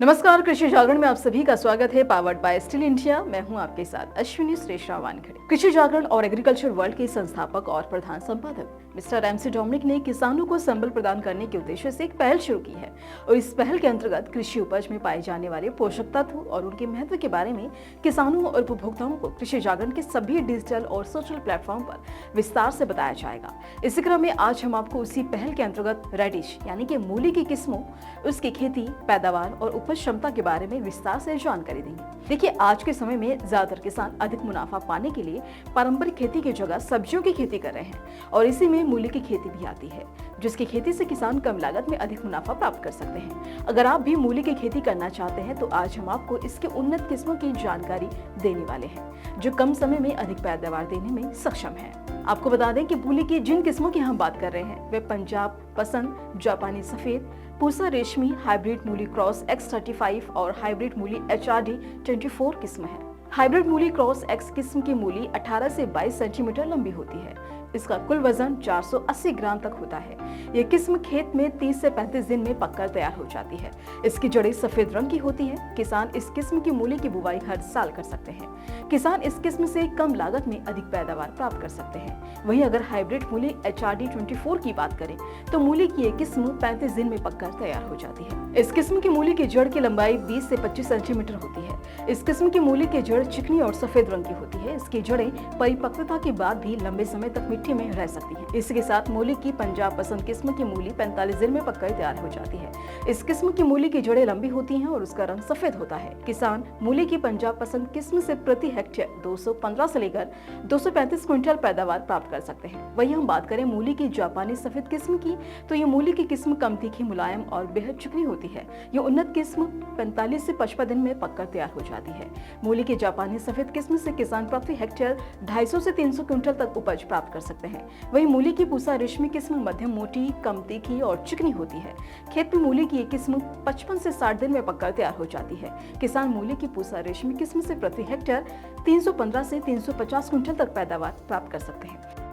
नमस्कार, कृषि जागरण में आप सभी का स्वागत है। Powered by steel India. मैं हूं आपके साथ अश्विनी श्रेष्ठा वानखड़े। कृषि जागरण और एग्रीकल्चर वर्ल्ड के संस्थापक और प्रधान संपादक मिस्टर एमसी डोमिनिक ने किसानों को संबल प्रदान करने के उद्देश्य से एक पहल शुरू की है और इस पहल के अंतर्गत कृषि उपज में पाए जाने वाले पोषक तत्व और उनके महत्व के बारे में किसानों और उपभोक्ताओं को कृषि जागरण के सभी डिजिटल और सोशल प्लेटफॉर्म पर विस्तार से बताया जाएगा। इसी क्रम में आज हम आपको उसी पहल के अंतर्गत रेडिश यानी कि मूली की किस्मों, उसकी खेती, पैदावार और उपज क्षमता के बारे में विस्तार से जानकारी देंगे। देखिए, आज के समय में ज्यादातर किसान अधिक मुनाफा पाने के लिए पारंपरिक खेती की जगह सब्जियों की खेती कर रहे हैं और इसी में मूली की खेती भी आती है, जिसकी खेती से किसान कम लागत में अधिक मुनाफा प्राप्त कर सकते हैं। अगर आप भी मूली की खेती करना चाहते हैं तो आज हम आपको इसके उन्नत किस्मों की जानकारी देने वाले हैं, जो कम समय में अधिक पैदावार देने में सक्षम है। आपको बता दें कि मूली की जिन किस्मों की हम बात कर रहे हैं वे पंजाब पसंद, जापानी सफेद, पूसा रेशमी, हाइब्रिड मूली क्रॉस X35 और हाइब्रिड मूली HRD 24 किस्म है। हाइब्रिड मूली क्रॉस X किस्म की मूली 18 से 22 सेंटीमीटर लंबी होती है। इसका कुल वजन 480 ग्राम तक होता है। ये किस्म खेत में 30 से 35 दिन में पककर तैयार हो जाती है। इसकी जड़ें सफेद रंग की होती है। किसान इस किस्म की मूली की बुवाई हर साल कर सकते हैं। किसान इस किस्म से कम लागत में अधिक पैदावार प्राप्त कर सकते हैं। वहीं अगर हाइब्रिड मूली HRD 24 की बात करें तो मूली की ये किस्म 35 दिन में पककर तैयार हो जाती है। इस किस्म की मूली की जड़ की लंबाई 20 से 25 सेंटीमीटर होती है। इस किस्म की मूली की जड़ चिकनी और सफेद रंग की होती है। इसकी जड़ें परिपक्वता के बाद भी लंबे समय तक मिट्टी में रह सकती है। इसके साथ मूली की पंजाब पसंद किस्म की मूली 45 दिन में पककर तैयार हो जाती है। इस किस्म की मूली की जड़ें लंबी होती हैं और उसका रंग सफेद होता है। किसान मूली की पंजाब पसंद किस्म से प्रति हेक्टेयर 215 से लेकर 235 क्विंटल पैदावार प्राप्त कर सकते हैं। वहीं हम बात करें मूली की जापानी सफेद किस्म की तो ये मूली की किस्म कम तीखी, मुलायम और बेहद चिकनी होती है। ये उन्नत किस्म 45 से 55 दिन में पककर तैयार हो जाती है। मूली की जापानी सफेद किस्म से किसान प्रति हेक्टेयर 250 से 300 क्विंटल तक उपज प्राप्त कर सकते हैं। वहीं मूली की पूसा रेशमी किस्म मध्यम मोटी, कम तीखी और चिकनी होती है। खेत में मूली की ये किस्म 55 से 60 दिन में पककर तैयार हो जाती है। किसान मूली की पूसा रेशमी किस्म से प्रति हेक्टेयर 315 से 350 क्विंटल तक पैदावार प्राप्त कर सकते हैं।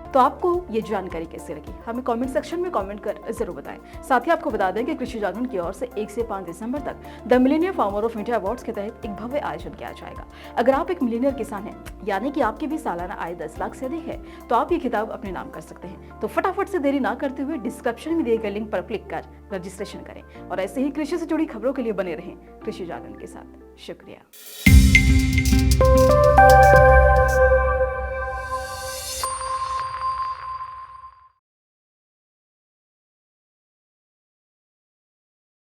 तो आपको ये जानकारी कैसी लगी, हमें कमेंट सेक्शन में कमेंट कर जरूर बताएं। साथ ही आपको बता दें कि कृषि जागरण की ओर से 1 से 5 दिसंबर तक the Millionaire farmer of India awards के तहत एक भव्य आयोजन किया जाएगा। अगर आप एक मिलेनियर किसान हैं, यानी कि आपकी भी सालाना आय 10 लाख से अधिक है, तो आप ये खिताब अपने नाम कर सकते हैं। तो फटाफट से देरी ना करते हुए डिस्क्रिप्शन में दिए गए लिंक पर क्लिक कर रजिस्ट्रेशन करें और ऐसे ही कृषि से जुड़ी खबरों के लिए बने रहें कृषि जागरण के साथ। शुक्रिया।